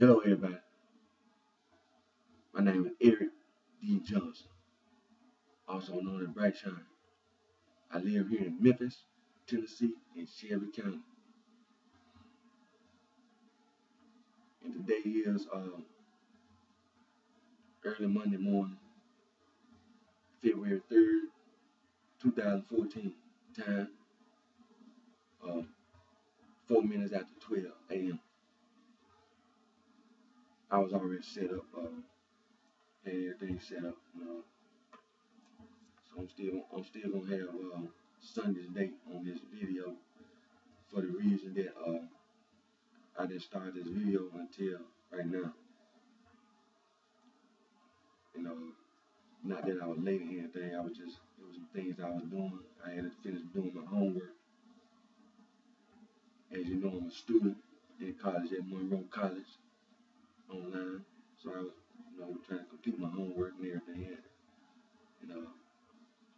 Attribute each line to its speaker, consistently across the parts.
Speaker 1: Hello, everybody. My name is Eric D. Johnson, also known as BrightShine. I live here in Memphis, Tennessee, in Shelby County. And today is early Monday morning, February 3rd, 2014. Time 4 minutes after 12 a.m. I was already set up, had everything set up. So I'm still gonna have Sunday's date on this video for the reason that I didn't start this video until right now. Not that I was late or anything. It was some things I was doing. I had to finish doing my homework. As you know, I'm a student in college at Monroe College online. So I was, trying to complete my homework and everything.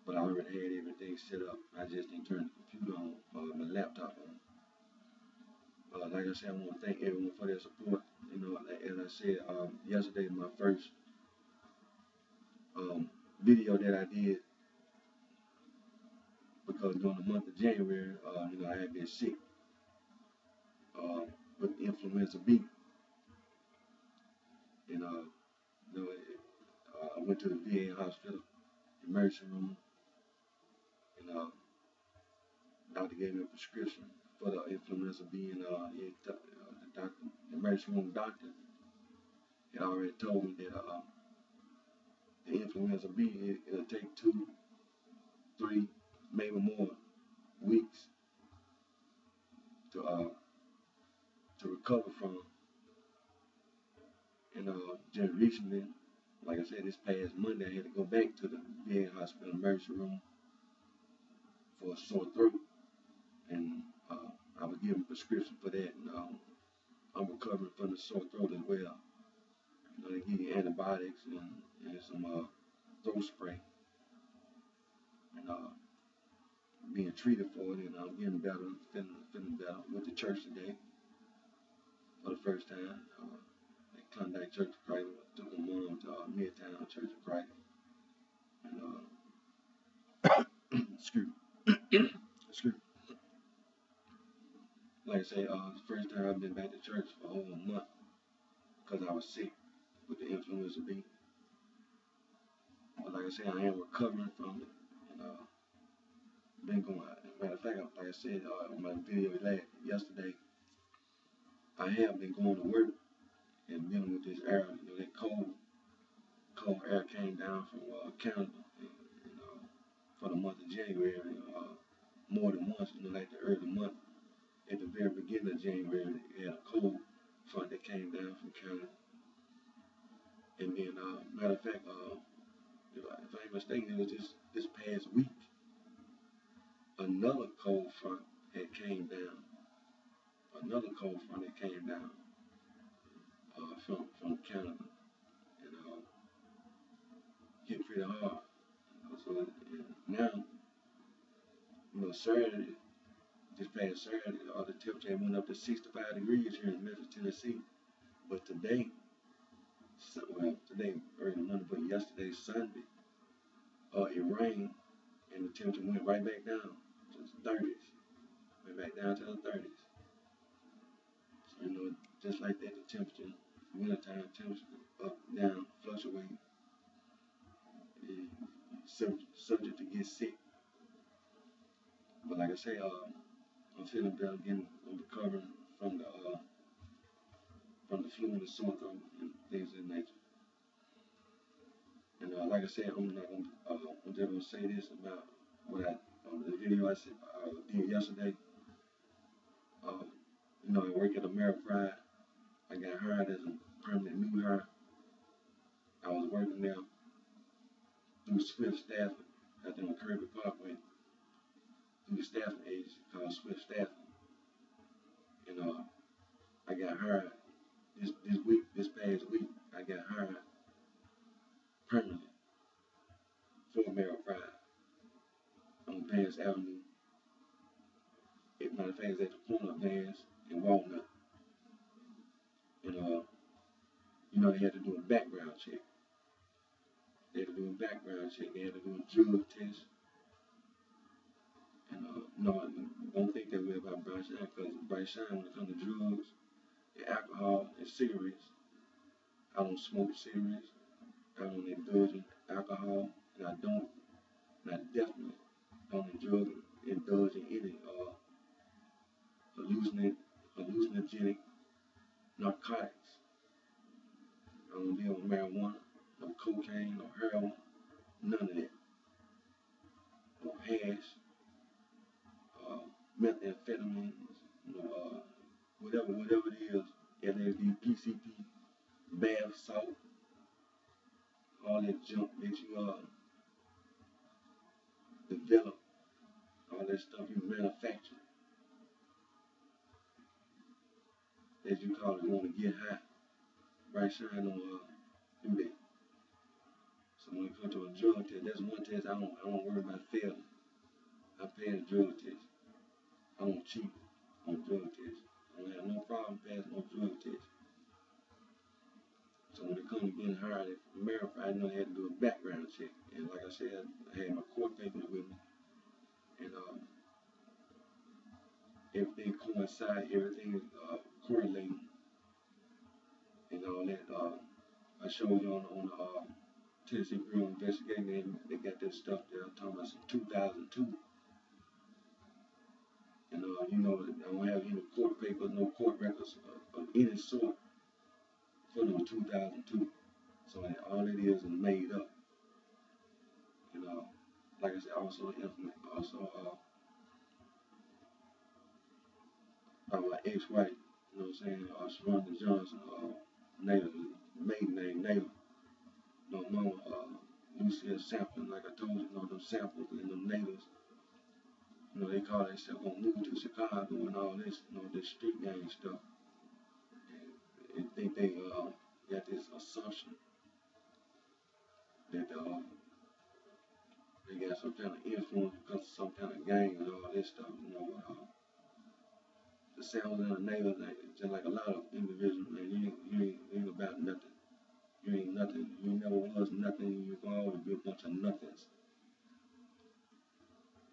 Speaker 1: But I already had everything set up. I just didn't turn the computer on, my laptop on. Like I said, I want to thank everyone for their support. As I said yesterday, my first video that I did, because during the month of January, I had been sick with influenza B, and I went to the VA hospital emergency room, and doctor gave me a prescription for the influenza B, and the emergency room doctor had already told me that the influenza B, it'll take 2, 3, maybe more weeks to recover from. And just recently, like I said, this past Monday, I had to go back to the VA hospital emergency room for a sore throat, and I was given a prescription for that, and I'm recovering from the sore throat as well. They give you antibiotics and some throat spray, and being treated for it, and I'm getting better, feeling better. Went to church today for the first time. At Klondike Church of Christ. I took my mom to Midtown Church of Christ, and excuse me. Like I say, it's the first time I've been back to church for over a month because I was sick with the influenza B. But like I said, I am recovering from it, and been going. Matter of fact, like I said on my video yesterday, I have been going to work and dealing with this air. That cold air came down from Canada, and for the month of January, more than once. Like the early month, at the very beginning of January, they had a cold front that came down from Canada. And then, matter of fact, if I ain't mistaken, it was just this past week, another cold front had came down. Another cold front that came down from Canada, and hit pretty hard. So now, Saturday, this past Saturday, the temperature went up to 65 degrees here in Memphis, Tennessee. But today early Monday, but yesterday, Sunday, it rained, and the temperature went right back down to the 30s. Went back down to the 30s. So, just like that, the temperature, wintertime temperature, up, down, fluctuating, and subject to get sick. But like I say, I'm feeling better, I'm recovering from the flu and the sore throat and things of that nature. And like I said, I'm just gonna say this about what the video I did yesterday. I work at Ameripride. I got hired as a permanent new hire. I was working there through Swift Staffing out there on Kirby Parkway, through the staffing agency called Swift Staffing. And I got hired this past week. I got hired permanently for Ameripride on Vance Avenue. Matter of fact, it's at the corner of Vance and Walnut. And they had to do a background check. They had to do a background check. They had to do a drug test. And no, don't think that way about BrightShine, because BrightShine, when it comes to drugs, and alcohol, and cigarettes, I don't smoke cigarettes. I don't indulge in alcohol, and I definitely don't indulge in any hallucinogenic narcotics. I don't deal with marijuana, no cocaine, no heroin, none of that. No hash, methamphetamines, whatever it is, LSD, PCP, bath salt, all that junk that you develop, all that stuff you manufacture, as you call it, want to get high. BrightShine don't do that. So when it comes to a drug test, that's one test I don't worry about failing. I pass drug tests. I don't cheat on drug tests. I don't have no problem passing no drug tests. So when it comes to getting hired at America, I know I had to do a background check. And like I said, I had my court papers with me. And everything coincide, everything is correlating and all that. I showed you on the Tennessee Bureau of Investigation, they got that stuff there. I'm talking about some 2002. And I don't have any court papers, no court records of any sort for no 2002. So all it is made up. And like I said, also my ex-wife, you know what I'm saying, Sharonda Johnson, native, maiden name native. Mama, Lucia sampling, like I told you, them samples and them natives, they call themselves gonna move to Chicago and all this, this street gang stuff. And think they got this assumption that they got some kind of influence because of some kind of gang and all this stuff, the samples and the natives, just like a lot of individuals, man, you ain't about nothing. You ain't nothing. You never was nothing. You're gonna always be a bunch of nothings.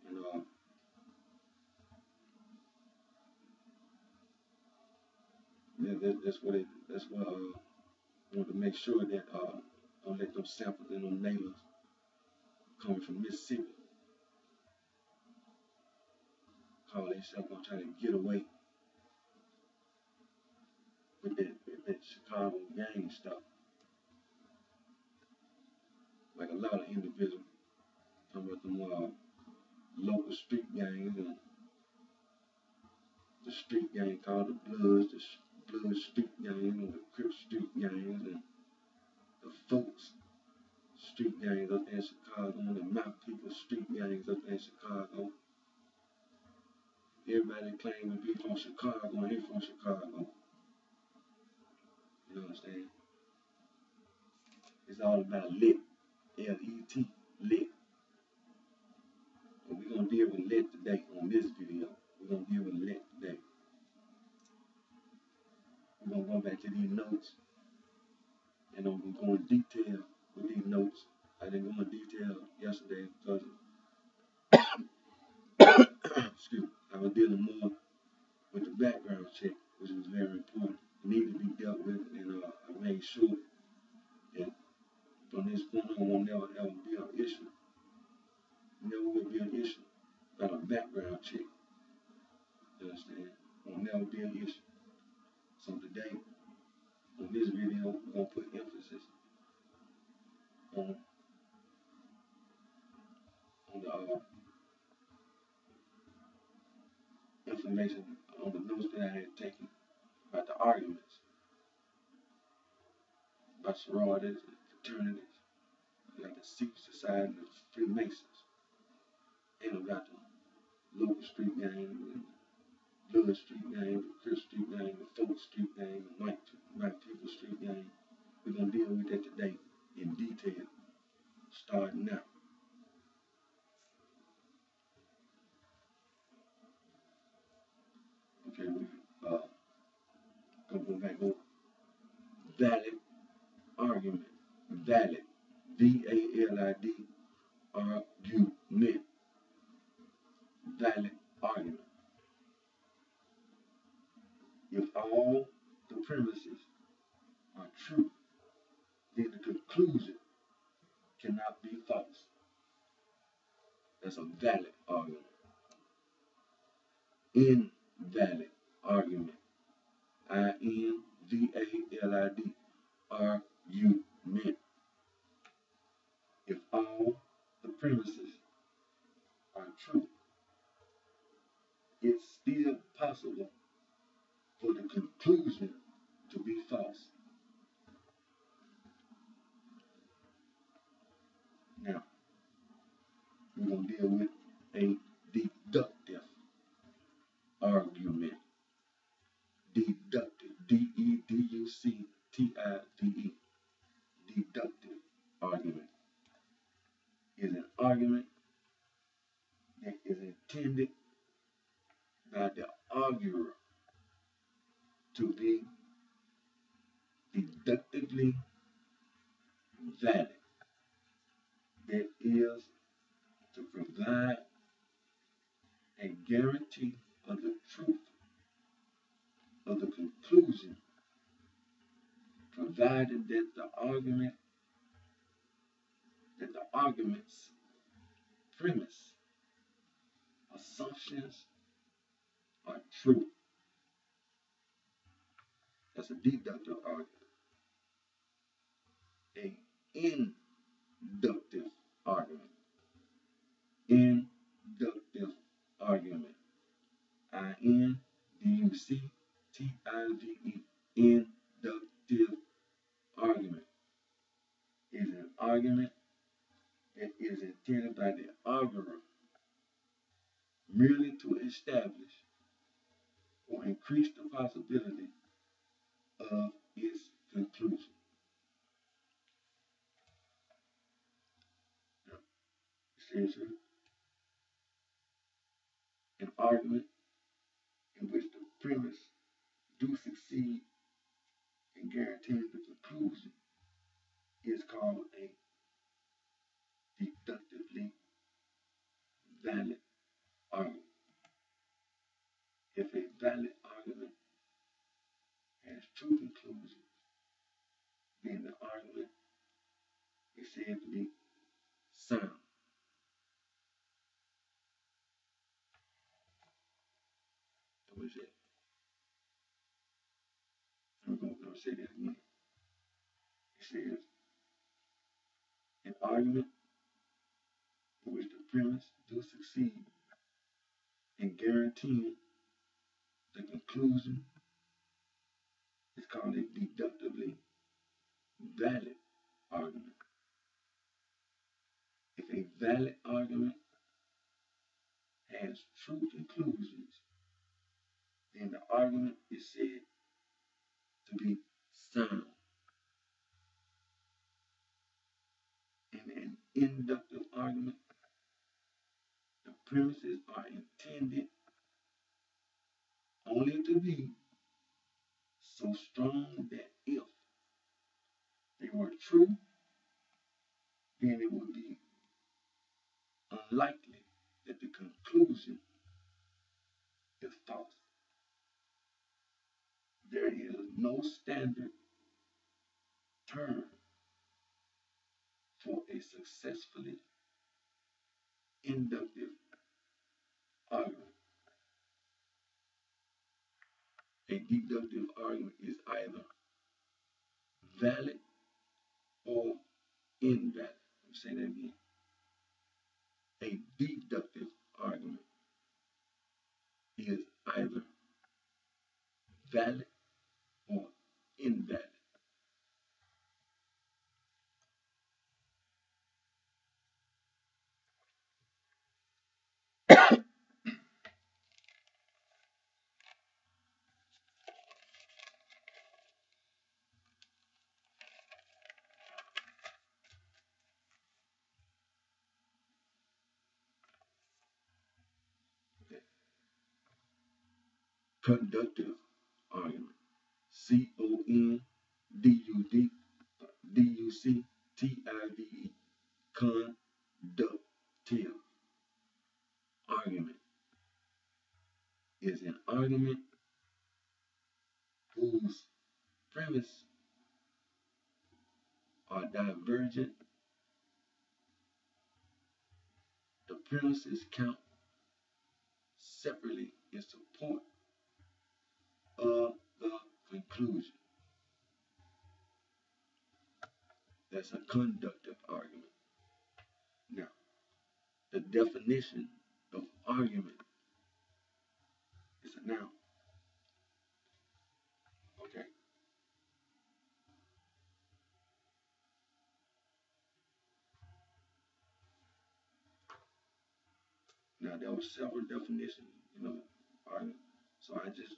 Speaker 1: And that's what I want to make sure that don't let those samples and those natives coming from Mississippi call themselves gonna try to get away with that Chicago gang stuff. Like a lot of individuals talking about them local street gangs and the street gang called the Bloods, the Blood Street Gang, and the Crip Street Gangs, and the Folks Street Gangs up there in Chicago, and the Mount People Street Gangs up there in Chicago. Everybody claiming to be from Chicago and they from Chicago. You know what I'm saying? It's all about lit. L-E-T, lit. And we're going to deal with lit today on this video. We're going to deal with lit today. We're going to go back to these notes. And I'm going to go in detail with these notes. I didn't go in detail yesterday because excuse me, I was dealing more with the background check, which was very important. It needed to be dealt with, and I made sure that from this point on will never ever be an issue. Never will be an issue about a background check. You understand? Will never be an issue. So today, on this video, we're going to put emphasis on the information on the notes that I had taken about the arguments about sororities and fraternities, like the Sikh Society and the Freemasons, and about the local street gang, and the Blood Street gang, the Crip Street gang, the Folk Street gang, the White People Street gang. We're going to deal with that today in detail, starting now. Okay, we go back on valid valid, V-A-L-I-D, argument, valid argument. If all the premises are true, then the conclusion cannot be false. That's a valid argument. Invalid argument, I-N-V-A-L-I-D, argument. If all the premises are true, it's still possible for the conclusion to be false. Now, we're going to deal with a deductive argument. Deductive, D-E-D-U-C-T-I-V-E. Deductive argument is an argument that is intended by the arguer to be deductively valid. That is to provide a guarantee of the truth of the conclusion, provided that the argument's premise, assumptions are true. That's a deductive argument. A inductive argument. Inductive argument. I-N-D-U-C-T-I-V-E. Inductive argument is an argument that is intended by the arguer merely to establish or increase the possibility of its conclusion. Now, it says here, an argument in which the premise do succeed in guaranteeing the conclusion is called a deductively valid argument. If a valid argument has true conclusions, then the argument is said to be sound. What is that? I'm going to say that again. It says, an argument in which the premise do succeed in guaranteeing the conclusion is called a deductively valid argument. If a valid argument has true conclusions, then the argument is said to be sound. In an inductive argument, the premises are intended only to be so strong that if they were true, then it would be unlikely that the conclusion is false. There is no standard term for a successfully inductive argument. A deductive argument is either valid or invalid. I'll say that again. A deductive argument is either valid or invalid. Conductive argument. C-O-N-D-U-C T-I-V-E, conductive argument is an argument whose premise are divergent. The premises count separately in support of the conclusion. That's a conductive argument. Now, the definition of argument is a noun. Okay. Now, there were several definitions, argument. So I just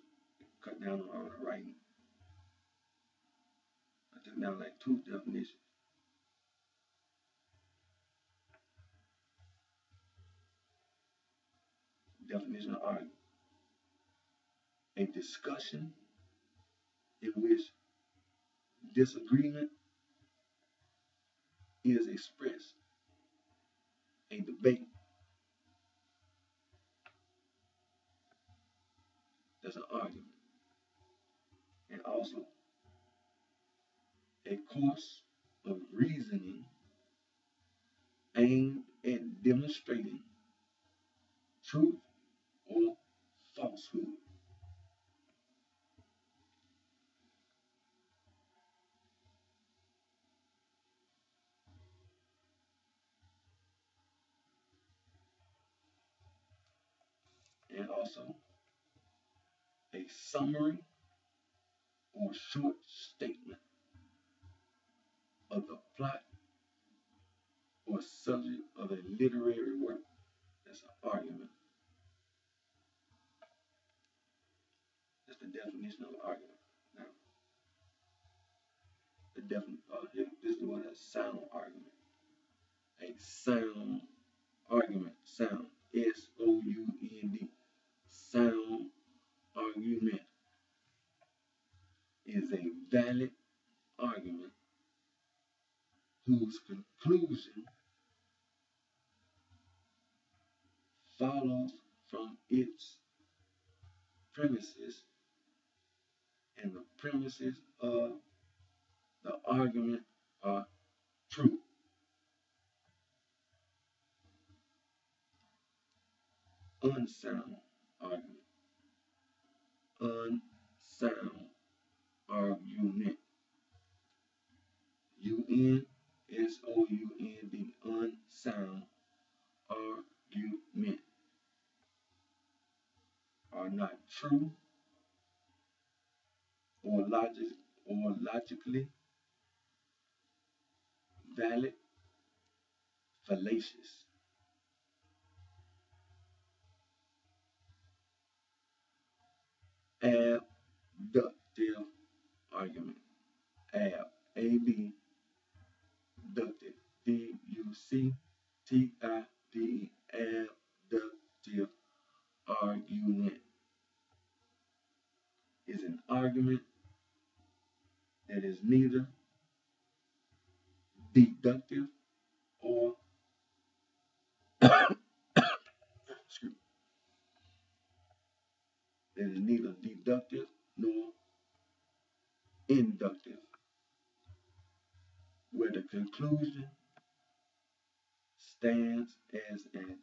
Speaker 1: cut down on all the writing. I took down like 2 definitions. Definition of argument: a discussion in which disagreement is expressed. A debate. That's an argument. And also a course of reasoning aimed at demonstrating truth or falsehood. And also a summary or short statement of the plot or subject of a literary work. That's an argument. That's the definition of argument. Now, this is what a sound argument. A sound argument. Sound. S-O-U-N-D. Sound argument is a valid argument whose conclusion follows from its premises, and the premises of the argument are true. Unsound argument. Unsound argument. U-N-S-O-U-N-D. Unsound argument are not true or logically valid, fallacious. Abductive argument. A-B, ductive, D-U-C-T-I-V-E, abductive argument is an argument that is neither deductive or nor inductive, where the conclusion stands as an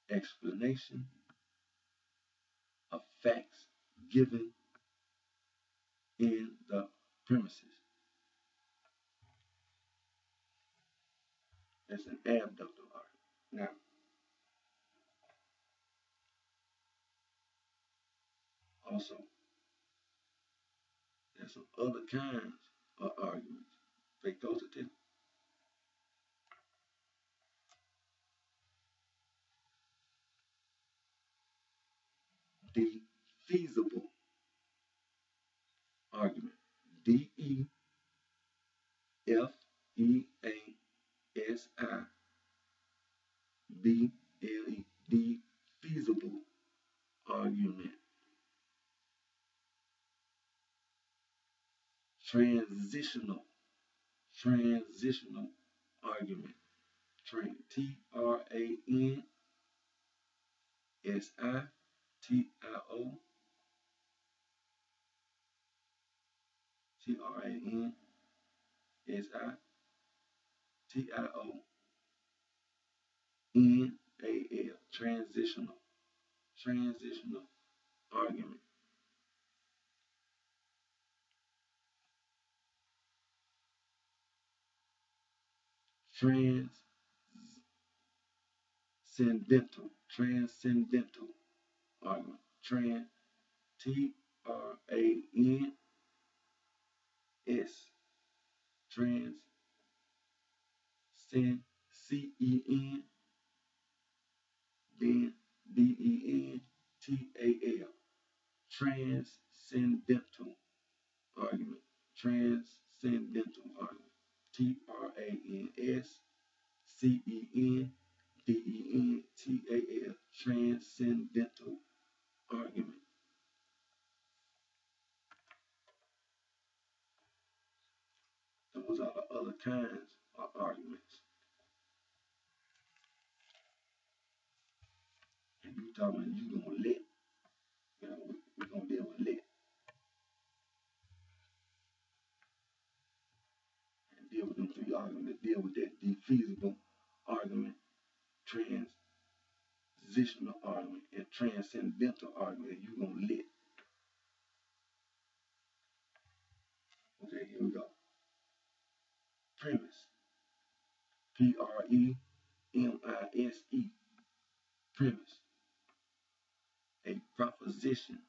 Speaker 1: explanation of facts given in the premises. That's an abductive argument. Now, also, there's some other kinds of arguments. Pay close attention. The feasible argument. D-E-F-E-A-S-I-B-L-E. The feasible argument. Transitional transitional argument. Transitional, transitional argument. Transcendental argument. Trans, trans, CEN, then DENTAL. Transcendental argument. Transcendental argument. TRANSCENDENTAL. Transcendental argument. Those are the other kinds of arguments. And you talking about you gonna let, we're gonna deal with let. And deal with them three arguments, deal with that defeasible argument, transitional argument, and transcendental argument, and you gonna let. Okay, here we go. Premise. PREMISE. Premise. A proposition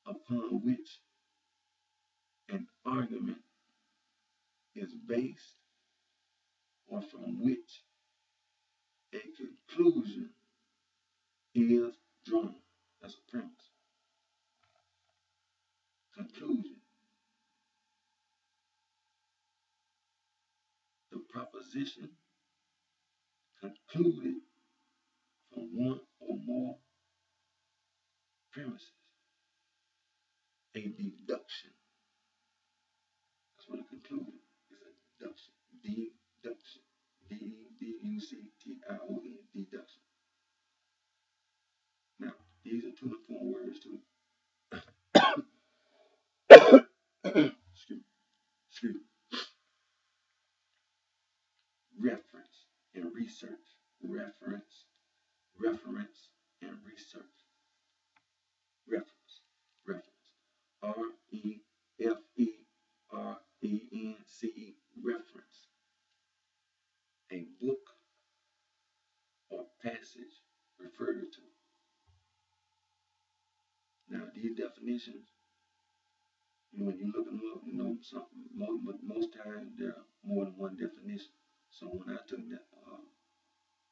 Speaker 1: upon which an argument is based or from which a conclusion is drawn. That's a premise. Conclusion. The proposition concluded from one or more premises. A deduction. That's what a conclusion is. A deduction. Deduction. DEDUCTION. Deduction. Now, these are two important words too. Excuse me. Reference and research. Reference and research. Reference. REFERENCE. Reference. A book or passage referred to. Now, these definitions, when you look them up, most times there are more than one definition. So when I took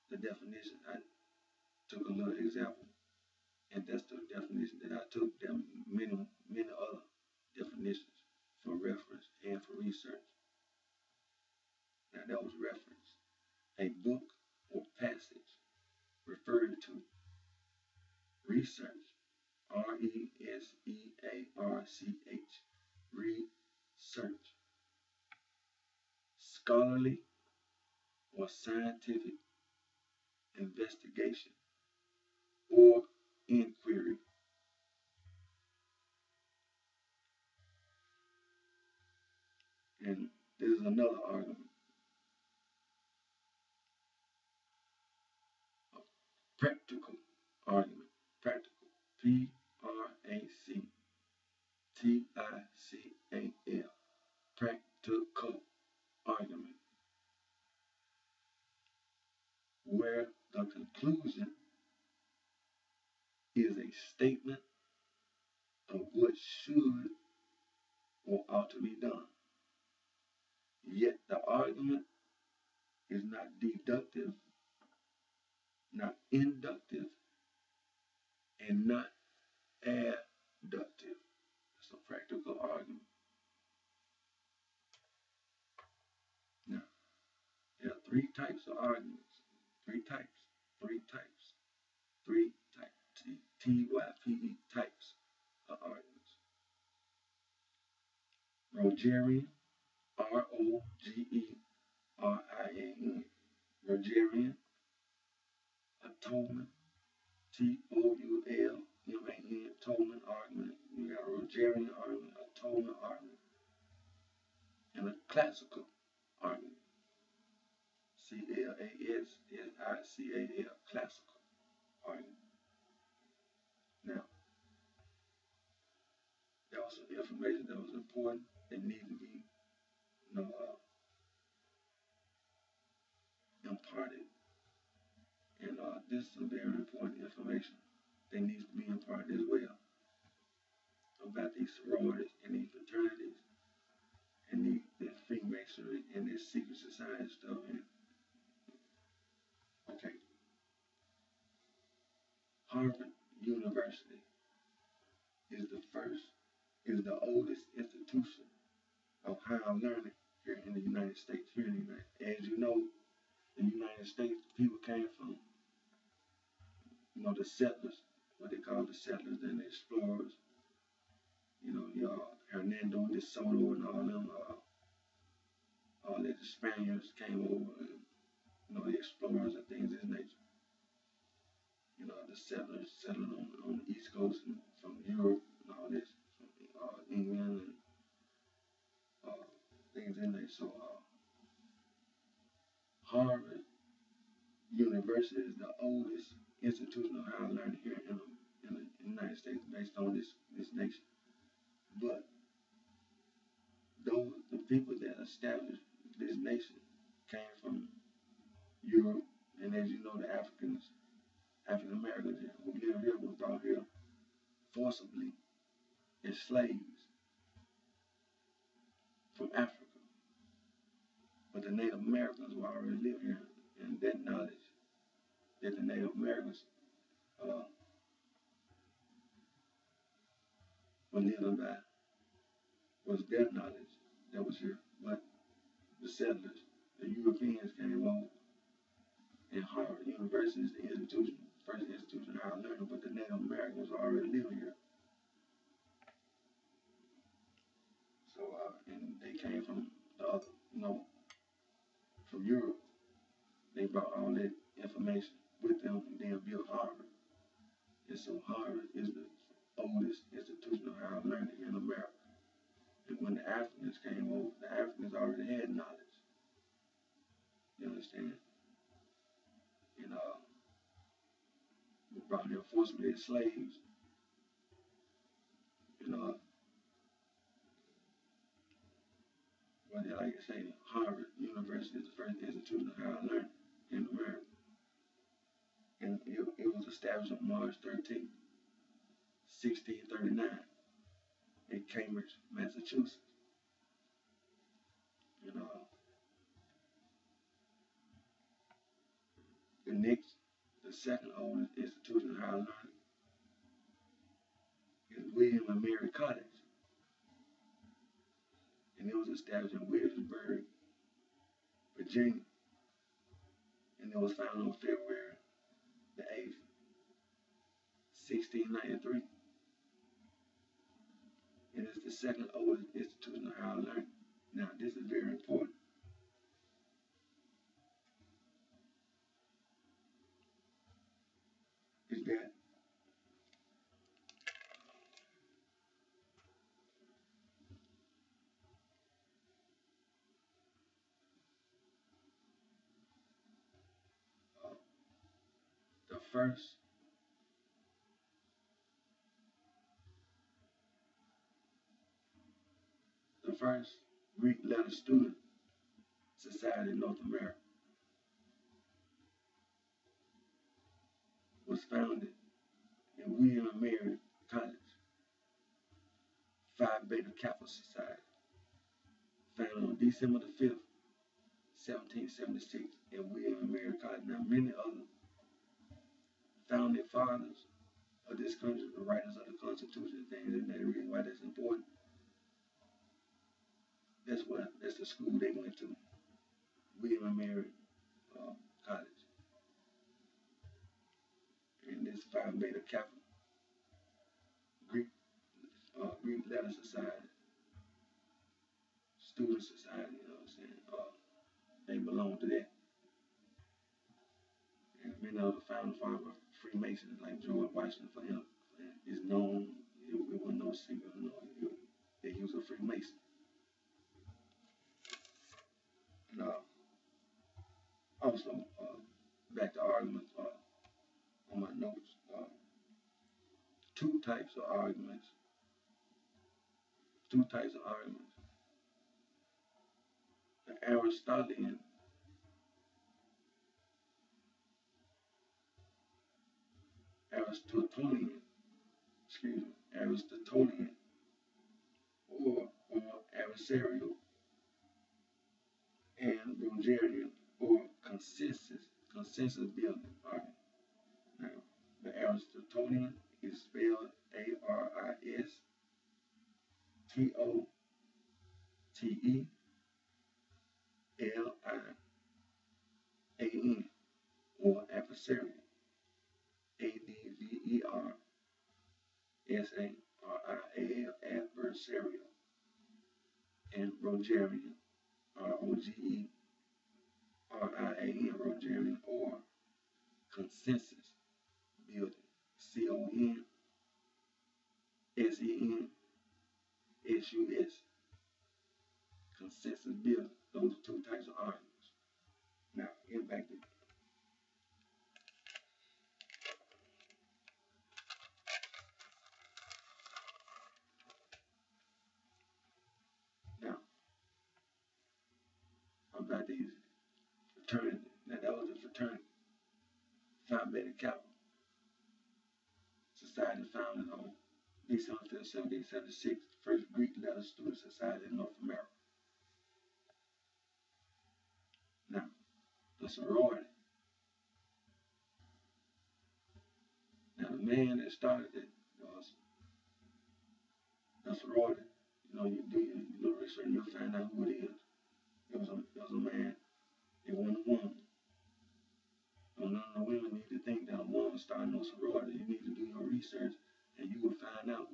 Speaker 1: the definition, I took a little example, and that's the definition that I took. There are many other definitions for reference and for research. Now that was reference. A book or passage referred to. Research. RESEARCH. Research. Scholarly or scientific investigation or inquiry. And this is another argument. A practical argument. Practical. PRACTICAL. Practical argument. Where the conclusion is a statement of what should or ought to be done. Yet the argument is not deductive, not inductive, and not adductive. It's a practical argument. Now, there are three types of arguments. Three types. TYPE types of arguments. Rogerian, Rogerian, Rogerian atonement, Toulman, Toulman argument. You got a Rogerian argument, a Toulman argument, and a classical argument. Classical, classical argument. Now, there was some information that was important that needed to be, imparted. And this is some very important information that needs to be imparted as well about these sororities and these fraternities and the Freemasonry and this secret society stuff. And okay, Harvard University is the oldest institution of higher learning here in the United States. As you know, the United States, people came from, the settlers, what they call the settlers and the explorers. Your Hernando de Soto and all that the Spaniards came over and, the explorers and things of this nature. The settlers settled on the East Coast and from Europe and all this, from England and things in there. So Harvard University is the oldest institution of higher learning here in the United States based on this nation. But the people that established this nation came from Europe, and as you know, the African Americans who live here were brought here forcibly as slaves from Africa. But the Native Americans who already live here, and that knowledge that the Native Americans were living by was their knowledge that was here. But the settlers, the Europeans came over, and Harvard University is the first institution of higher learning, but the Native Americans were already living here. So, and they came from from Europe. They brought all that information with them and then built Harvard. And so Harvard is the oldest institution of higher learning in America. And when the Africans came over, the Africans already had knowledge. You understand? And we brought here forcibly as slaves. But like I say, Harvard University is the first institution of higher learning in America. And it was established on March 13th, 1639 in Cambridge, Massachusetts. The second oldest institution of higher learning is William and Mary College. And it was established in Williamsburg, Virginia. And it was founded on February the 8th, 1693. And it's the second oldest institution of higher learning. Now, this is very important. Is that the first Greek letter student society in North America was founded in William and Mary College, Phi Beta Kappa Society, founded on December the 5th, 1776 in William and Mary College. Now, many other founding fathers of this country, the writers of the Constitution, things, and the reason why that's important. That's the school they went to, William and Mary College. And this Phi Beta Kappa Greek letter society student society, you know what I'm saying? They belong to that. And many of the founding fathers were Freemasons, like George Washington, for him, is known. It wasn't no secret, that he was a Freemason. And also, back to arguments on my notes, two types of arguments. Two types of arguments. The Aristotelian, Aristotelian, or adversarial, and Rogerian, or consensus building. All right. Now, the Aristotelian is spelled Aristotelian, or adversarial, adversarial, and Rogerian, Rogerian, or consensus building, CONSENSUS, consensus building. Those are two types of arguments. Now, get back to now about these fraternity. Now, that was a fraternity, Phi Beta Kappa Society, founded on December 5th, 1776, the first Greek letter student society in North America. Now, the sorority. Now, the man that started it was the sorority. You do your research, you'll find out who it is. It was a man. It wasn't a woman. None of the women need to think that a woman started no sorority. You need to do your research, and you will find out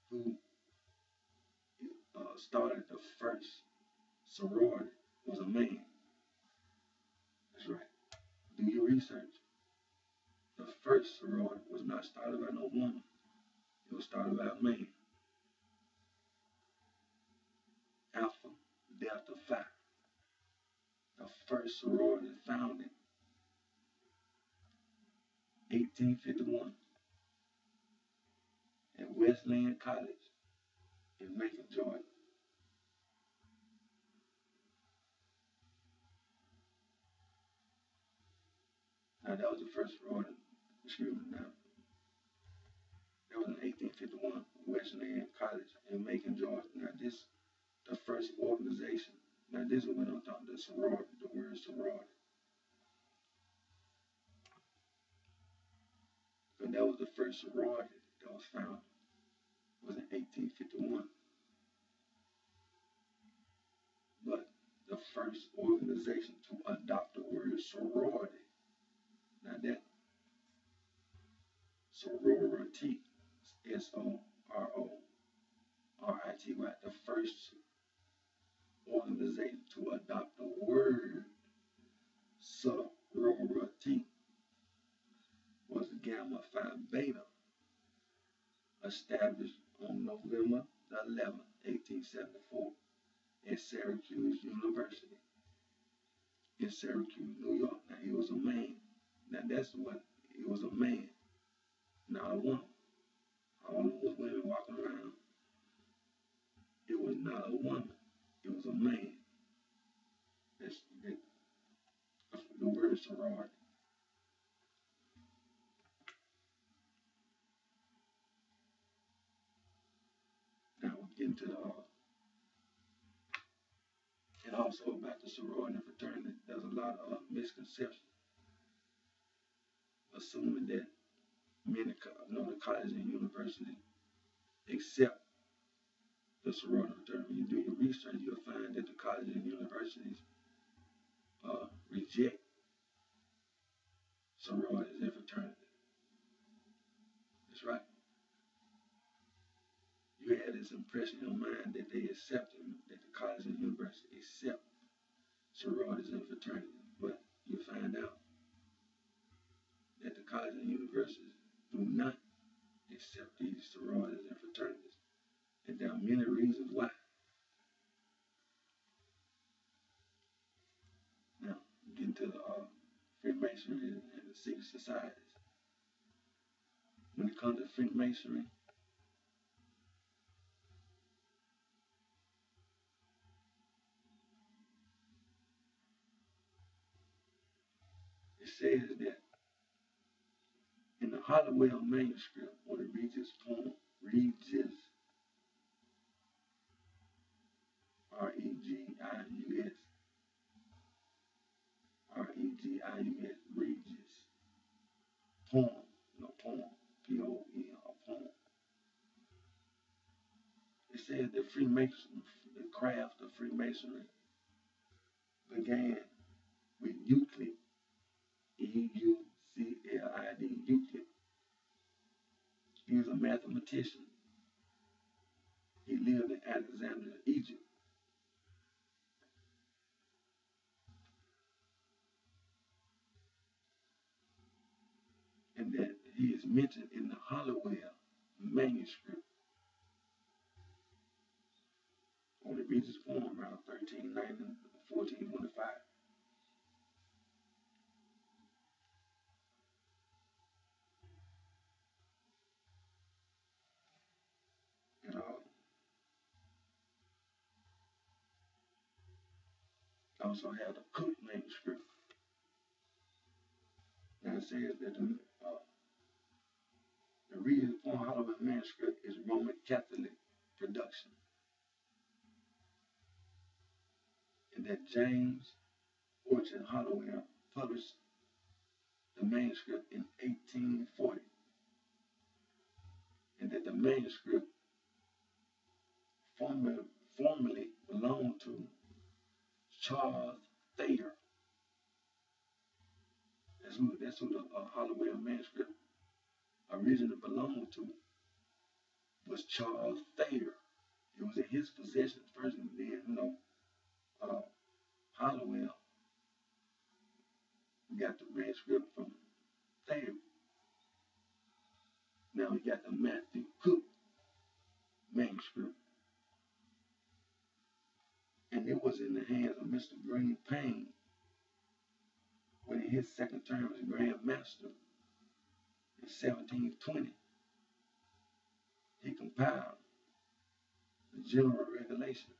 Speaker 1: who started the first sorority was a man. That's right. Do your research. The first sorority was not started by no woman. It was started by a man. Alpha Delta Phi. The first sorority founded 1851 at Wesleyan College in Macon, Georgia. Now that was the first sorority. Now that was in 1851, Wesleyan College in Macon, Georgia. Now the first organization. Now this is when I'm talking the sorority, the word sorority. So that was the first sorority that was founded. It was in 1851. But the first organization to adopt the word sorority. Now that sorority, SORORITY, the first organization to adopt the word sorority was Gamma Phi Beta, established on November 11, 1874, at Syracuse University in Syracuse, New York. Now he was a man. Now that's what he was, a man, not a woman. All those women walking around, it was not a woman. It was a man. That's the word sorority. Now we get into and also about the sorority and fraternity. There's a lot of misconceptions, assuming that many the colleges and universities accept the sorority and fraternity. When you do your research, you'll find that the colleges and universities reject sororities and fraternity. That's right. you had this impression in your mind that they accept it, that the college and university accept sororities and fraternities, but you find out that the colleges and universities do not accept these sororities and fraternities. And there are many reasons why. Now, getting to the Freemasonry and the secret societies. When it comes to Freemasonry, it says that in the Hollowell manuscript, or the Regis poem, Regis, Regius, Regius, Regis, poem, poem, P-O-E-M, poem. It says that Freemasonry, the craft of Freemasonry, began with Euclid, Euclid. Euclid. He was a mathematician. He lived in Alexandria, Egypt. And that he is mentioned in the Hollowell manuscript on the Regis poem around 1390 to 1425. And also have the Cook manuscript. Now it says that the Regis poem Hollowell manuscript is Roman Catholic production. And that James Orchard Hollowell published the manuscript in 1840. And that the manuscript formerly belonged to Charles Thayer. That's who the Hollowell manuscript originally belonged to, was Charles Thayer. It was in his possession first, and then, Hollowell got the manuscript from Thayer. Now we got the Matthew Cook manuscript. And it was in the hands of Mr. Green Payne when in his second term as Grand Master in 1720. He compiled the General Regulations,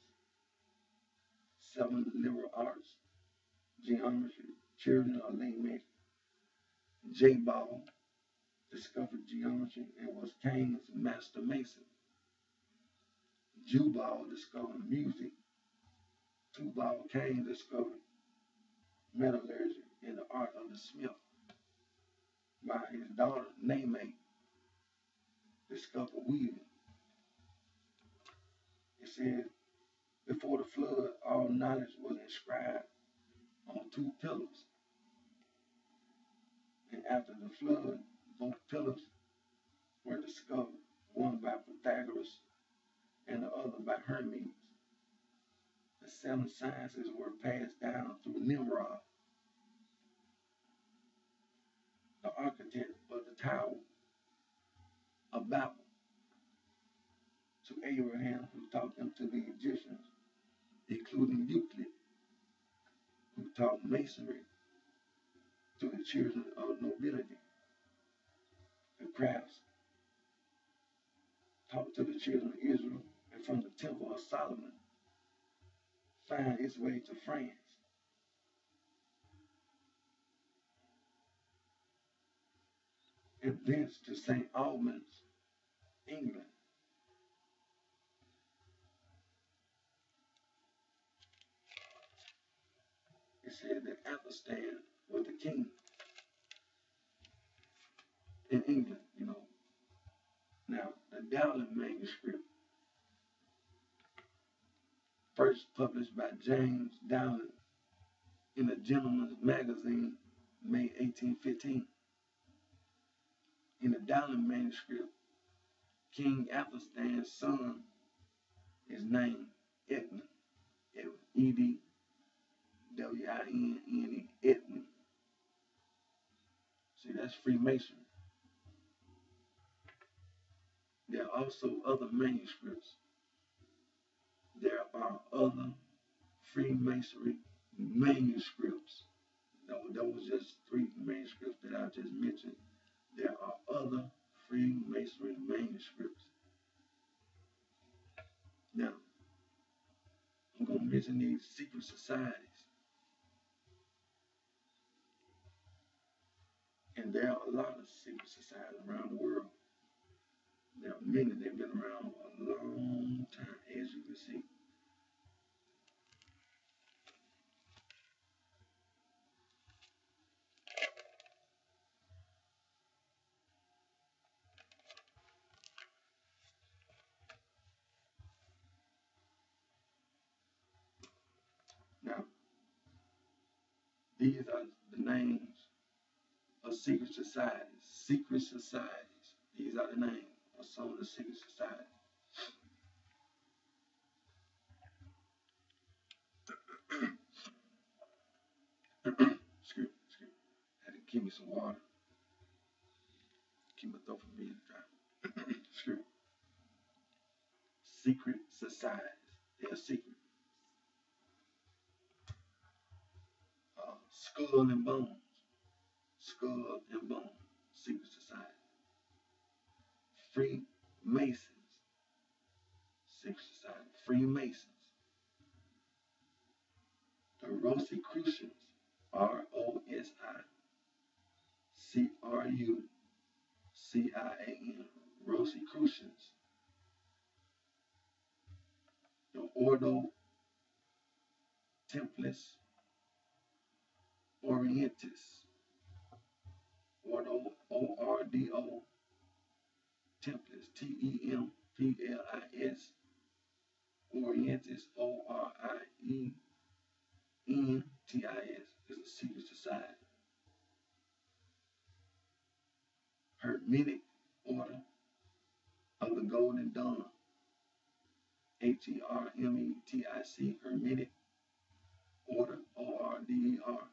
Speaker 1: 7 liberal arts, geometry, children of laymen. J. Ball discovered geometry and was Kane's master mason. Jubal discovered music. Tubal Cain discovered metallurgy and the art of the smith, while his daughter Name discovered weaving. It said, before the flood, all knowledge was inscribed on 2 pillars. And after the flood, both pillars were discovered, one by Pythagoras and the other by Hermes. The 7 sciences were passed down through Nimrod, the architect of the Tower of Babel, to Abraham, who taught them to the Egyptians, including Euclid, who taught masonry to the children of nobility. The crafts taught to the children of Israel, and from the Temple of Solomon find its way to France. And thence to St. Albans, England. It said that Athelstan was the king in England, Now, the Dowling manuscript, first published by James Dowling in the Gentleman's Magazine, May 1815. In the Dowling manuscript, King Athelstan's son is named Edwin. Edwin. Edwin. Edwin. See, that's Freemasonry. There are also other manuscripts. There are other Freemasonry manuscripts. Those just 3 manuscripts that I just mentioned. There are other Freemasonry manuscripts. Now, I'm going to mention these secret societies. And there are a lot of secret societies around the world. There are many that have been around a long time, as you can see. Now, these are the names of secret societies. Secret societies. These are the names of some of the secret societies. Excuse me. Had to give me some water. Keep my throat from being dry. Excuse me. Secret societies. They are secret. Skull and Bones. Skull and Bones. Secret society. Freemasons. Secret society. Freemasons. The Rosicrucians. Rosicrucian. Rosicrucians. The Ordo Templis Orientis. Ordo, ORDO, Templis, TEMPLIS, Orientis, ORIENTIS, is a secret society. Hermetic Order of the Golden Dawn, HERMETIC, Hermetic Order, ORDER,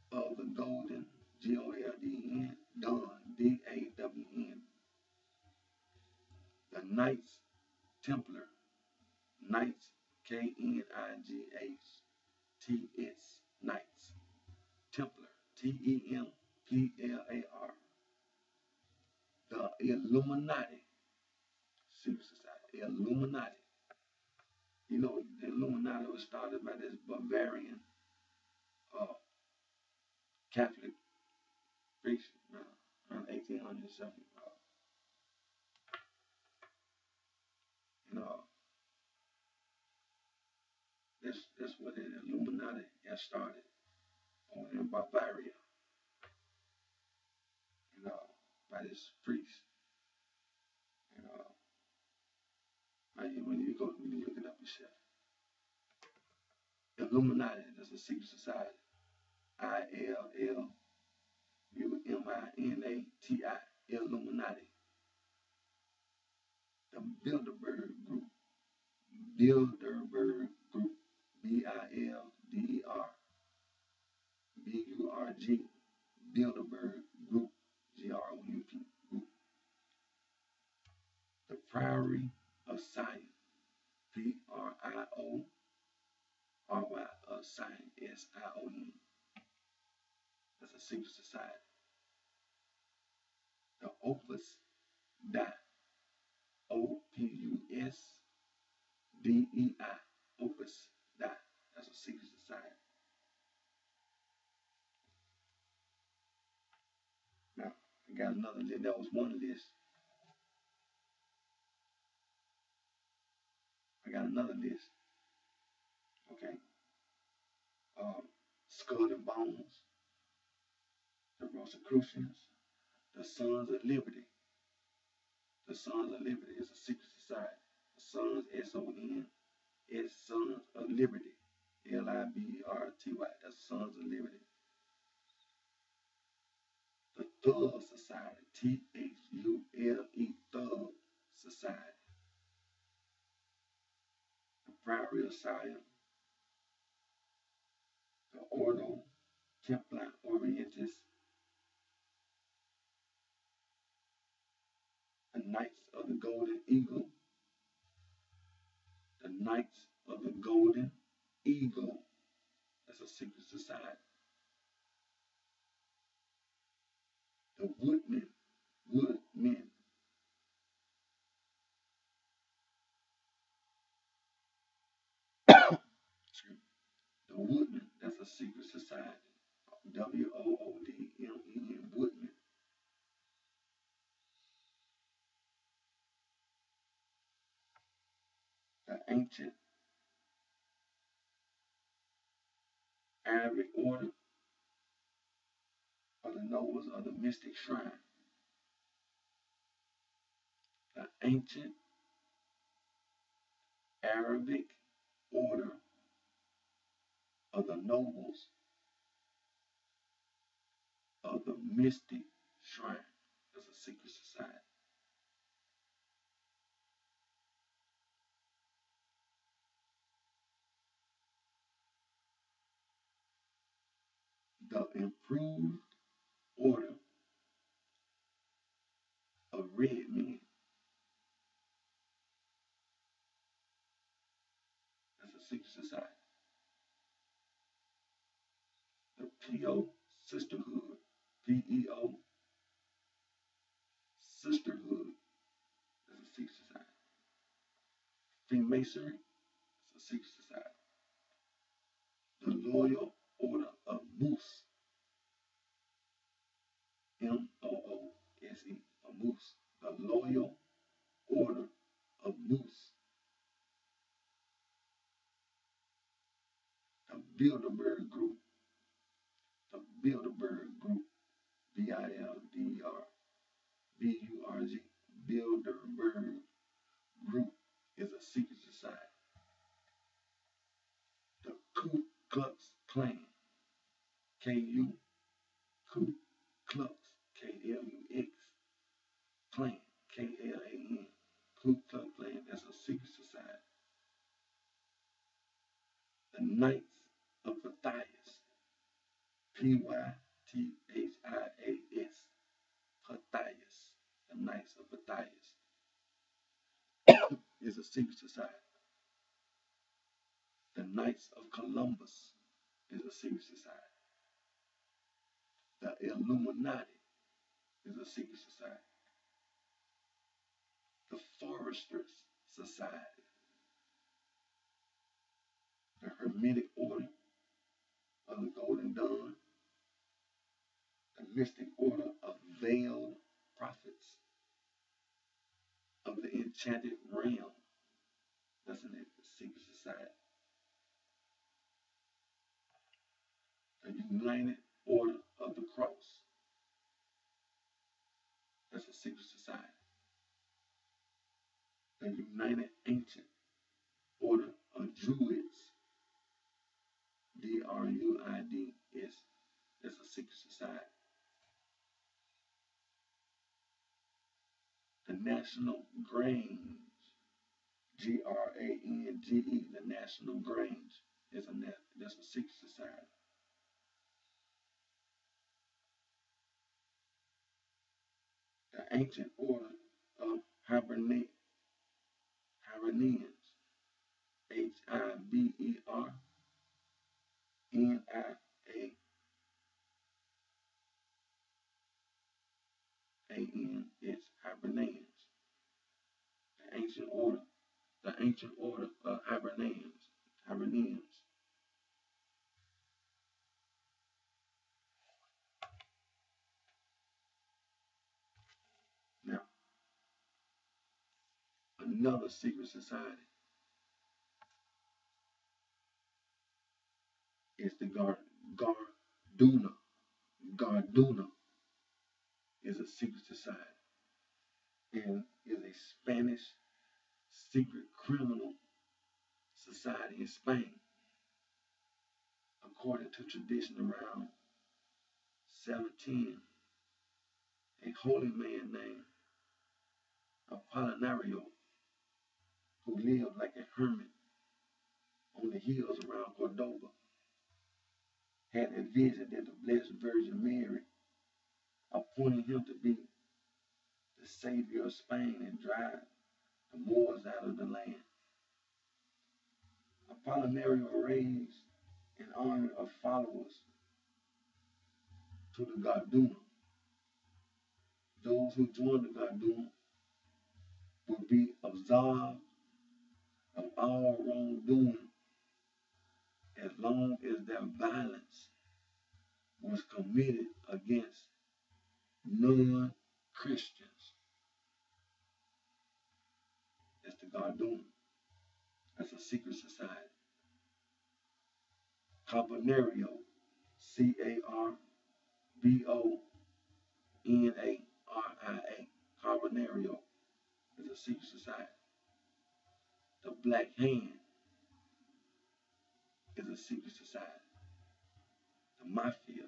Speaker 1: of the Golden, GOLDEN, Dawn, DAWN. The Knights Templar, Knights, KNIGHTS, Knights Templar, TEMPLAR. The Illuminati, secret society, Illuminati. You know, the Illuminati was started by this Bavarian Catholic priest around 1800 something. That's what the Illuminati has started over in Bavaria. By this priest. When you look it up yourself. Illuminati, that's a secret society. ILLUMINATI, Illuminati. The Bilderberg Group, Bilderberg Group, BILDER, BURG, Bilderberg Group, GROUP, Group. The Priory of Science, PRIORY of Science, SION. That's a secret society. The Opus Dei, OPUSDEI, Opus Dei. That's a secret society. Now, I got another list. That was one list. I got another list. Okay. Skull and Bones, the Rosicrucians, the Sons of Liberty. The Sons of Liberty is a secret society. The Sons, S-O-N-S, Sons of Liberty, LIBERTY. That's Sons of Liberty. The Thug Society, THULE, Thug. society. The Priory Asylum, the Ordo Templi Orientis, the Knights of the Golden Eagle, the Knights of the Golden Eagle. That's a secret society. The Woodmen, the Woodmen, that's a secret society. Woodmen, Woodmen. The ancient Arabic order of the nobles of the mystic shrine. The ancient Arabic order of the nobles of the mystic shrine. That's a secret society. The improved order of red men. That's a secret society. The PO Sisterhood. PEO Sisterhood. That's a secret society. Freemasonry. That's a secret society. The Loyal Order of Moose. Moose. A moose. The Loyal Order of Moose. The Bilderberg Group. The Bilderberg Group. BILDERBURG. Bilderberg Group is a secret society. The Ku Klux Klan. KU. Ku Klux. KLUX. Klan. KLAN. Ku Klux Klan. That's a secret society. The Knights of Matthias. PYTHIAS. Matthias. The Knights of Matthias is a secret society. The Knights of Columbus is a secret society. The Illuminati is a secret society. The Foresters Society. The Hermetic Order of the Golden Dawn. The Mystic Order of Veiled Prophets of the Enchanted Realm. That's a secret society. The United Order of the Cross. That's a secret society. The United Ancient Order of Druids. DRUIDS. That's a secret society. The National Grange. GRANGE. The National Grange that's a secret society. The Ancient Order of Hibernians. HIBERNIANS. Hibernians. The Ancient Order. The Ancient Order of Hibernians. Hibernians. Now, another secret society is the Garduna. Garduna is a secret society and is a Spanish secret criminal society in Spain. According to tradition, around 710, a holy man named Apollinario, who lived like a hermit on the hills around Cordoba, had a vision that the Blessed Virgin Mary appointed him to be the savior of Spain and drive the Moors out of the land. Apollinario raised an army of followers to the Garduna. Those who joined the Garduna would be absolved of all wrongdoing as long as their violence was committed against non-Christians. That's the Garduna. That's a secret society. Carbonario, Carbonaria, Carbonario is a secret society. The Black Hand is a secret society. The Mafia,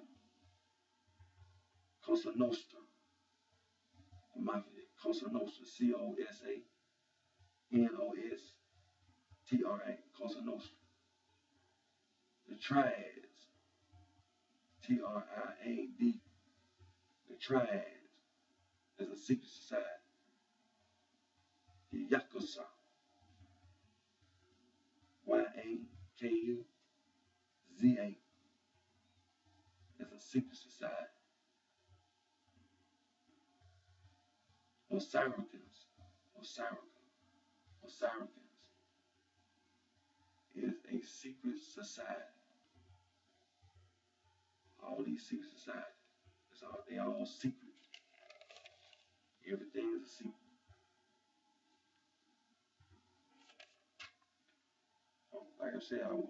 Speaker 1: Cosa Nostra, the Mafia, Cosa Nostra, Cosanostra, Cosa Nostra. The Triads, Triad, the Triads is a secret society. The Yakuza, Yakuza, is a secret society. Osiricans is a secret society. All these secret societies, they all secret. Everything is a secret. Like I said, I'm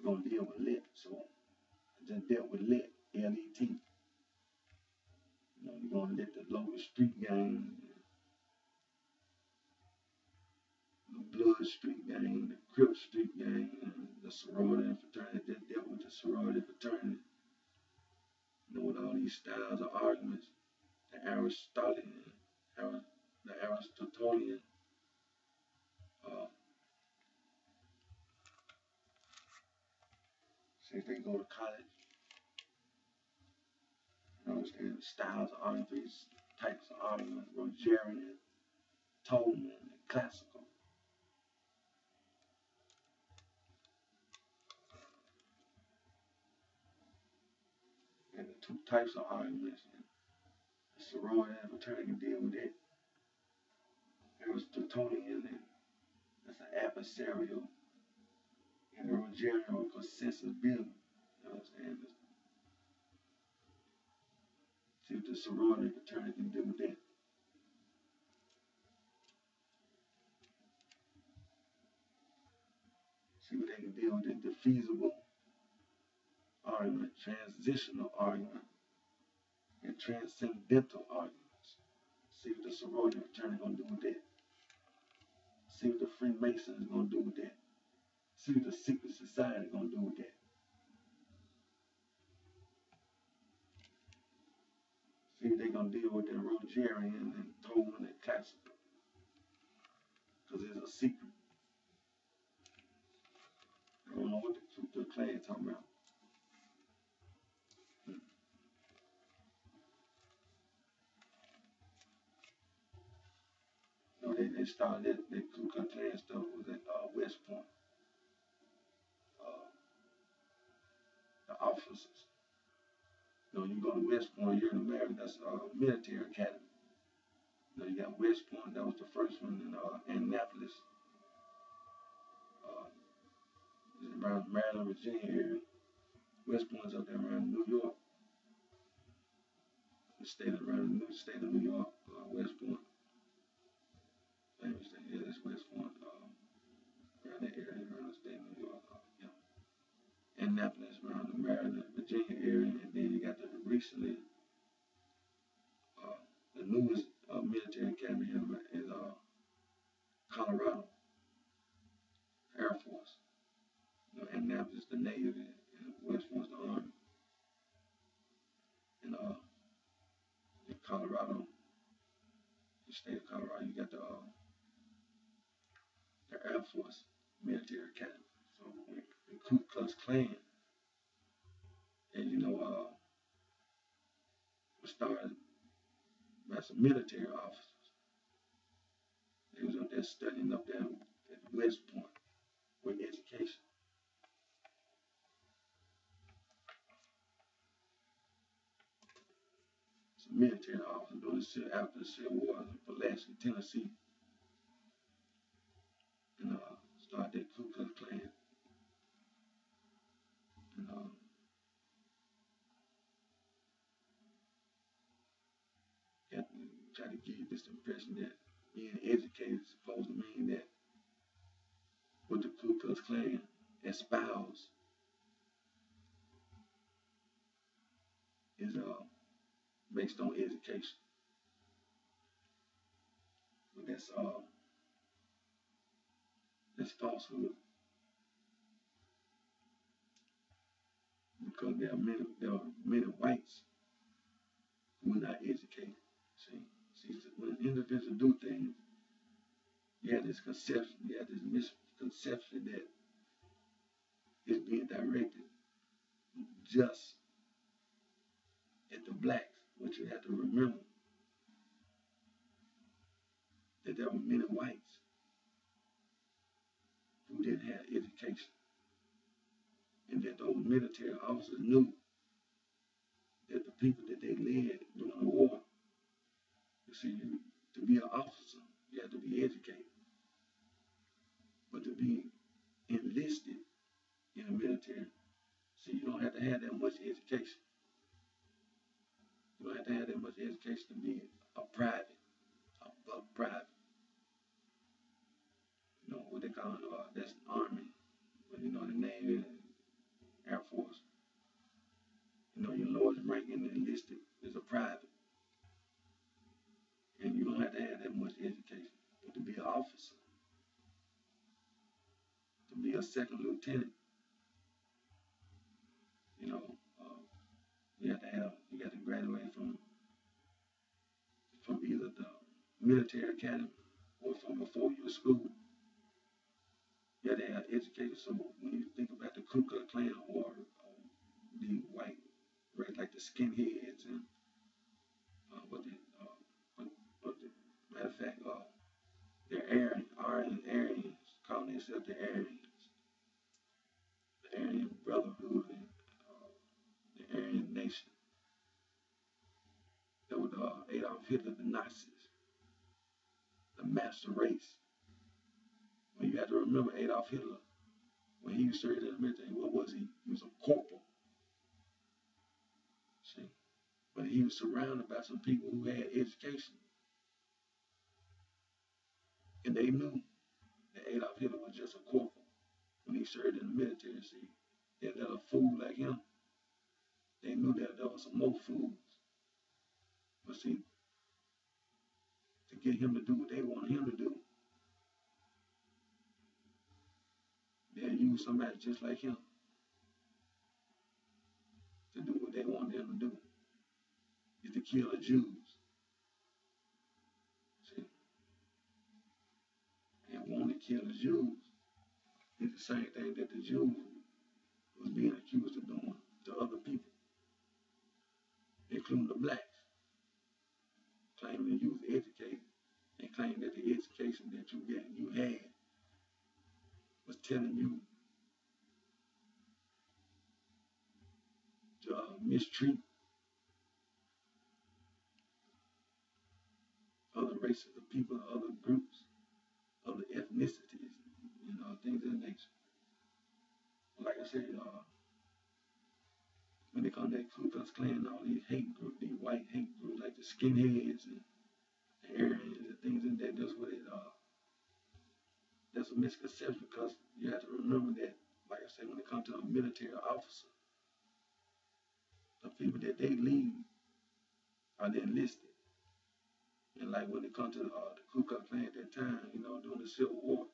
Speaker 1: gonna deal with lit, so I just dealt with lit, L-E-T. You're gonna let the local street gang, the blood street gang, the Crip street gang, the sorority and fraternity. Just dealt with the sorority fraternity. With all these styles of arguments, the Aristotelian, since they go to college, understand the styles of argument, these types of argument, Rogerian, Tolman, and classical. And the two types of arguments, the sorority and fraternity can deal with it. Aristotelian, that's an adversarial, and the Rogerian consensus building. You know what I'm saying? See what the sorority and fraternity can do with that. See what they can deal with the feasible argument, transitional argument, and transcendental arguments. See what the sorority and fraternity gonna do with that. See what the Freemasons gonna do with that. See what the secret society gonna do with that. See if they're gonna deal with the Rogerian and Tolman and classical. Because it's a secret. I don't know what the class talking about. They started that Ku Klux Klan stuff was at West Point. The officers. You go to West Point, you're in America, that's a military academy. You got West Point, that was the first one in Annapolis. Around Maryland, Virginia area. West Point's up there around New York. The state around the state of New York, West Point. Famous thing, yeah, that's West Point. Around that area, around the state of New York. Annapolis, around the Maryland, Virginia area, and then you got the recently, the newest military academy is Colorado Air Force. Annapolis, the Navy, and West Point's the Army. And in Colorado, state of Colorado, you got the Air Force Military Academy. So the Ku Klux Klan, and was started by some military officers. They was up there studying up there at West Point with education. Some military officers during after the Civil War in Pulaski, Tennessee, and started that Ku Klux Klan. And got try to give you this impression that being educated is supposed to mean that what the Ku Klux Klan espouse is based on education. But that's falsehood, because there are many whites who are not educated. See, when individuals do things, you have this conception, you have this misconception that it's being directed just at the blacks. But you have to remember that there were many whites who didn't have education, and that those military officers knew that the people that they led during the war, you see, to be an officer, you have to be educated. But to be enlisted in the military, see, you don't have to have that much education. You don't have to have that much education to be a private, a private. You know what they call it? That's Army. But the Navy, Air Force. Your lowest rank in the enlisted is a private, and you don't have to have that much education. But to be an officer, to be a second lieutenant, you got to graduate from either the military academy or from a 4-year school. You got to have education. So when you think about the Ku Klux Klan or the white, right, like the skinheads and matter of fact, they're Aryans, calling themselves the Aryan Brotherhood, and the Aryan Nation. That was Adolf Hitler, the Nazis, the master race. Well, you have to remember Adolf Hitler, when he served in the military, what was he? He was a corporal. See? But he was surrounded by some people who had education. And they knew that Adolf Hitler was just a corporal when he served in the military. See, they let a fool like him. They knew that there were some more fools. But see, to get him to do what they wanted him to do, they'll use somebody just like him to do what they wanted him to do, is to kill the Jews. See? And wanting to kill the Jews is the same thing that the Jews was being accused of doing to other people, including the blacks, claiming you was educated and claiming that the education that you had was telling you to mistreat other races of people, other groups, other ethnicities, things of that nature. Like I said, when they come to that Ku Klux Klan, all these hate groups, these white hate groups, like the skinheads and the Aryans and things like that, that's a misconception, because you have to remember that, like I said, when it comes to a military officer, the people that they lead are the enlisted. And like when it comes to the Ku Klux Klan at that time, during the Civil War,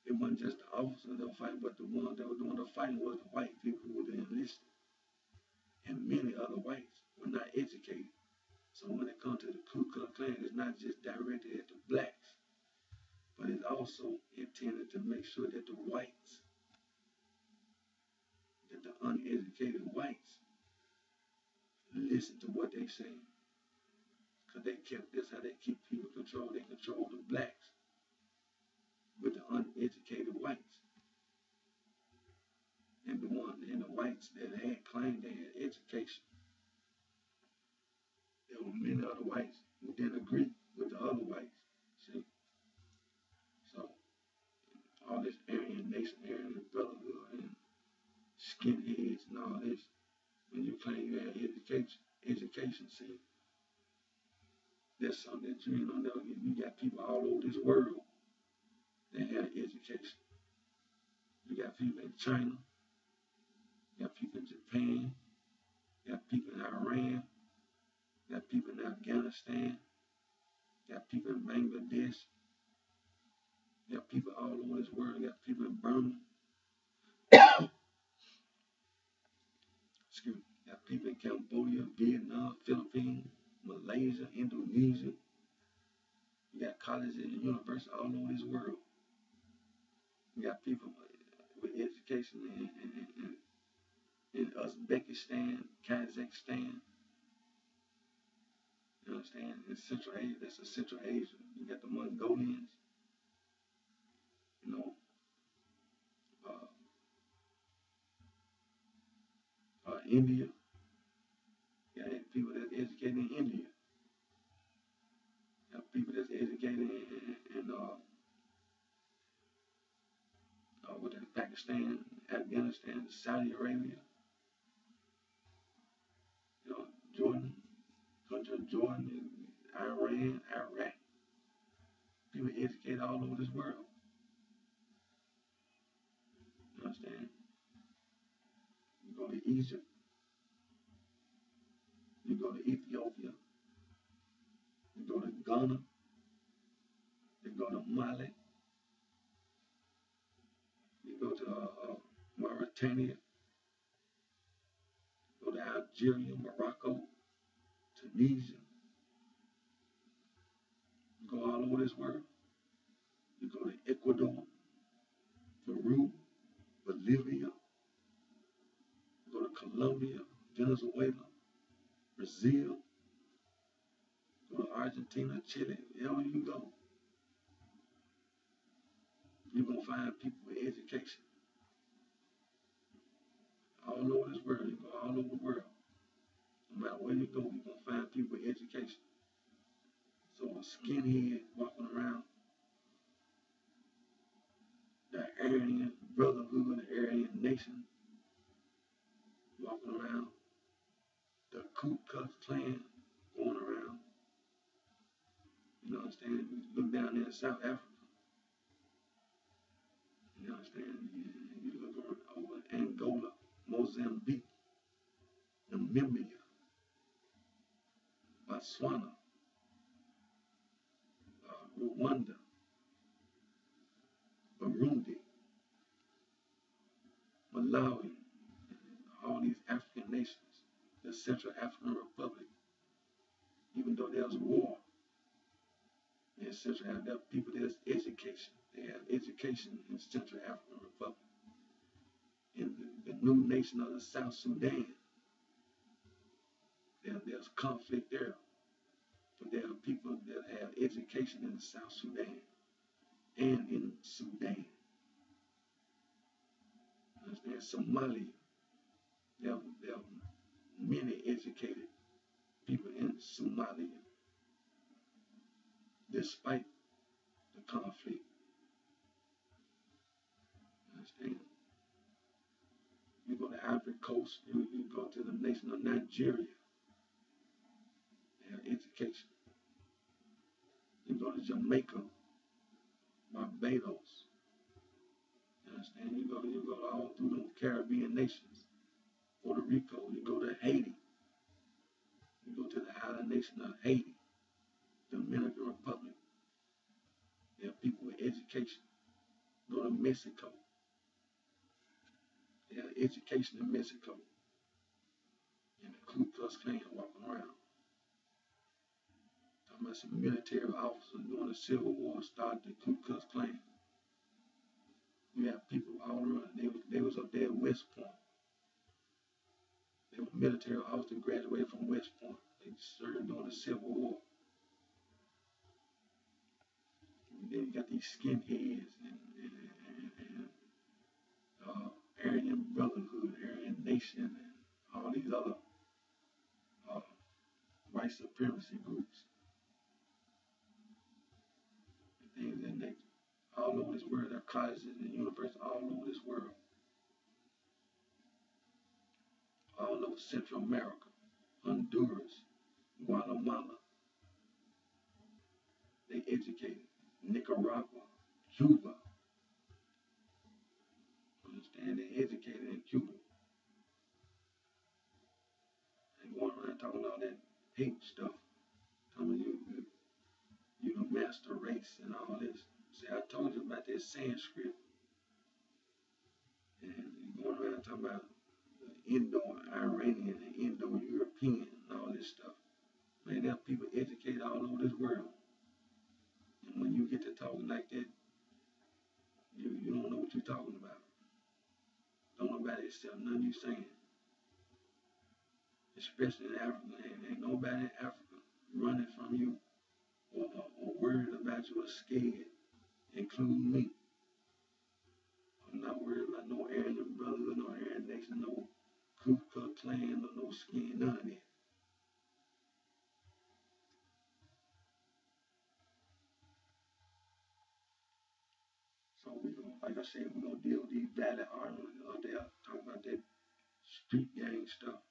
Speaker 1: it wasn't just the officers that were fighting, but the ones that were doing the fighting was the white people who were the enlisted. And many other whites were not educated. So when it comes to the Ku Klux Klan, it's not just directed at the blacks, but it's also intended to make sure that the whites, that the uneducated whites, listen to what they say. Because that's how they keep people controlled. They control the blacks with the uneducated whites. And the whites that had claimed they had education, there were many other whites who didn't agree with the other whites. See? So all this Aryan nation, Aryan brotherhood, and skinheads and all this, when you claim you have education, see, that's something that you ain't gonna never get. You got people all over this world that have education. You got people in China, you got people in Japan, you got people in Iran, you got people in Afghanistan, you got people in Bangladesh, you got people all over this world, you got people in Burma, excuse me, you got people in Cambodia, Vietnam, Philippines, Malaysia, Indonesia. You got colleges and universities all over this world. You got people with education in Uzbekistan, Kazakhstan. You understand? In Central Asia, that's a Central Asia. You got the Mongolians. You know, India. You got people that's educated in India. You got people that's educated in Pakistan, Afghanistan, Saudi Arabia. You know, Jordan, country of Jordan, Iran, Iraq. People educated all over this world. You understand? You go to Egypt, you go to Ethiopia, you go to Ghana, you go to Mali, you go to Mauritania, you go to Algeria, Morocco, Tunisia, you go all over this world. You go to Ecuador, Peru, Bolivia, you go to Colombia, Venezuela, Brazil, go to Argentina, Chile, wherever you go, you're going to find people with education. All over this world, you go all over the world. No matter where you go, you're going to find people with education. So a skinhead walking around, the Aryan brotherhood, the Aryan nation, walking around, the Ku Klux Klan going around. You know what I'm saying? You look down there in South Africa. You understand? You look over Angola, Mozambique, Namibia, Botswana, Rwanda, Burundi, Malawi, all these African nations, the Central African Republic, even though there's war in Central Africa, there are people, there's education. They have education in Central African Republic. In the new nation of the South Sudan, there's conflict there. But there are people that have education in the South Sudan and in Sudan. Understand? Somalia. There are many educated people in Somalia, despite the conflict. Understand? You go to Ivory Coast, you go to the nation of Nigeria, they have education. You go to Jamaica, Barbados. You understand? You go all through the Caribbean nations. Puerto Rico, you go to Haiti. You go to the island nation of Haiti, Dominican Republic. There are people with education. Go to Mexico. They have education in Mexico. And the Ku Klux Klan walking around. Talking about some military officers during the Civil War started the Ku Klux Klan. You have people all around. They was up there at West Point. They were military officers graduated from West Point. They served during the Civil War. And then you got these skinheads and Aryan Brotherhood, Aryan Nation, and all these other uh, white supremacy groups and things that nature. All over this world, there are colleges and universities all over this world, all over Central America, Honduras, Guatemala. They educated. Nicaragua, Cuba. Understand? They educated in Cuba. And going around talking all that hate stuff. Telling you the master race and all this. See, I told you about that Sanskrit. And going around talking about the Indo-Iranian and Indo-European and all this stuff. Man, there are people educated all over this world. And when you get to talking like that, you don't know what you're talking about. Don't nobody accept none you saying. Especially in Africa. Ain't nobody in Africa running from you or worried about you or scared, including me. I'm not worried about no Aryan brother, no Aryan nation, no Ku Klux Klan, or no skin, none of that. So we gonna, like I said, we're gonna deal with these valley arguments out there, talking about that street gang stuff.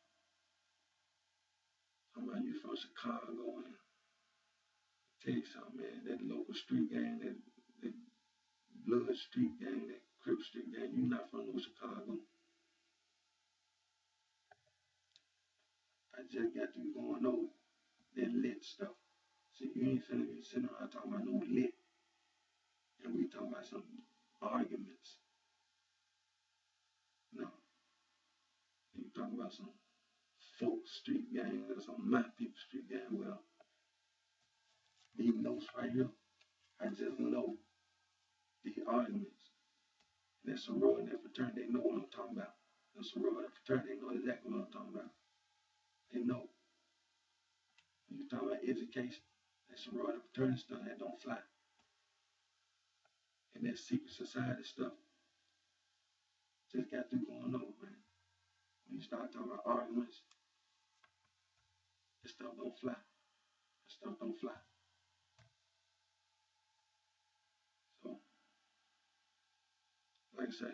Speaker 1: Talking about you from Chicago and tell you something, man, that local street gang, that blood street gang, that Crip street gang, you not from no Chicago. I just got you going over that lit stuff. See, you ain't finna be sitting around talking about no lit. And we talking about some arguments. No. You talking about some folk street gang or some my people street gang. Well, these notes right here, I just know these arguments. That sorority and that fraternity, they know what I'm talking about. The sorority and fraternity, they know exactly what I'm talking about. They know. When you talking about education, that sorority and fraternity stuff, that don't fly. And that secret society stuff just got through going over, man. When you start talking about arguments, this stuff don't fly. That stuff don't fly. So, like I say,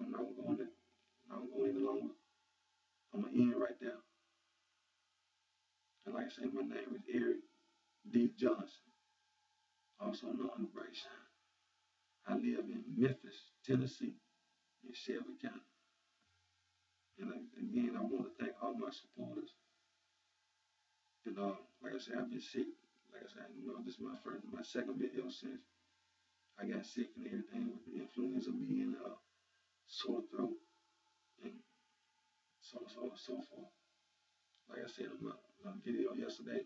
Speaker 1: I'm not going any longer. I'm gonna end right there. And like I say, my name is Eric D. Johnson, also known as BrightShine. I live in Memphis, Tennessee, in Shelby County. And again, I want to thank all my supporters. And like I said, I've been sick. Like I said, this is my second video since I got sick and everything with the influenza being sore throat and so forth. Like I said in my video yesterday,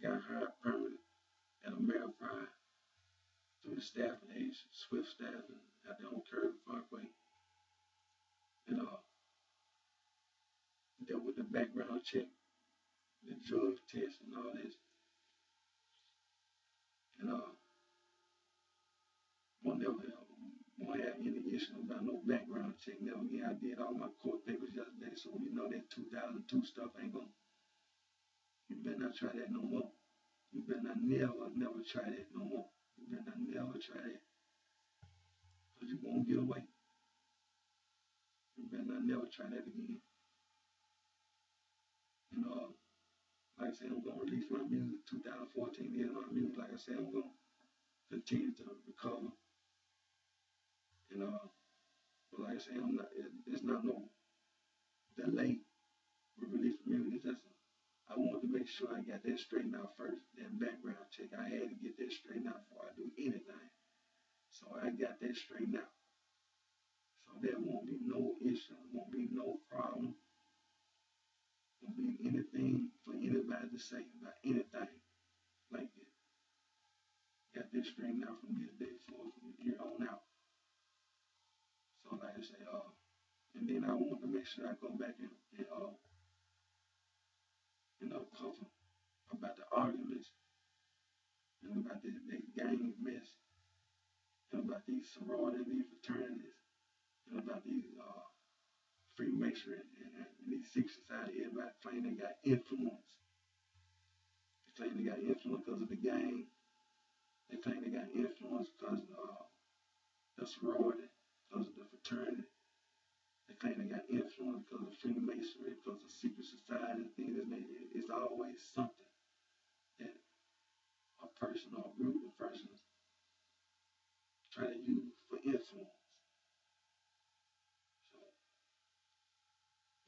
Speaker 1: got hired permanent at Ameriprise through the staffing agency, Swift Staffing, out there on Curve Parkway. And dealt with the background check, the drug test, and all this. And won't have any issue about no background check. Never again. I did all my court papers yesterday, so that 2002 stuff ain't gonna. You better not try that no more. You better not never try that no more. You better not never try that, cause you won't get away. You better not never try that again. And like I said, I'm gonna release my music. 2014 is my music. Like I said, I'm gonna continue to recover. And but like I said, it's not no delay with release music. I wanted to make sure I got that straightened out first. That background check, I had to get that straightened out before I do anything. So I got that straightened out. So there won't be no issue, won't be no problem, won't be anything for anybody to say. right now from this day forward, from here on out. So like I say, and then I want to make sure I go back and cover about the arguments and about the gang mess and about these sororities, these fraternities, and about these Freemasonry and these secret society. Everybody claim they got influence. They claim they got influence because of the gang. They claim they got influence because of the sorority, because of the fraternity. They claim they got influence because of Freemasonry, because of secret society, things that it's always something that a person or a group of persons try to use for influence. So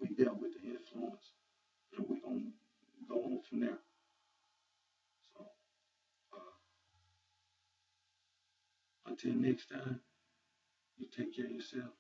Speaker 1: we dealt with the influence and we're going to go on from there. So until next time, you take care of yourself.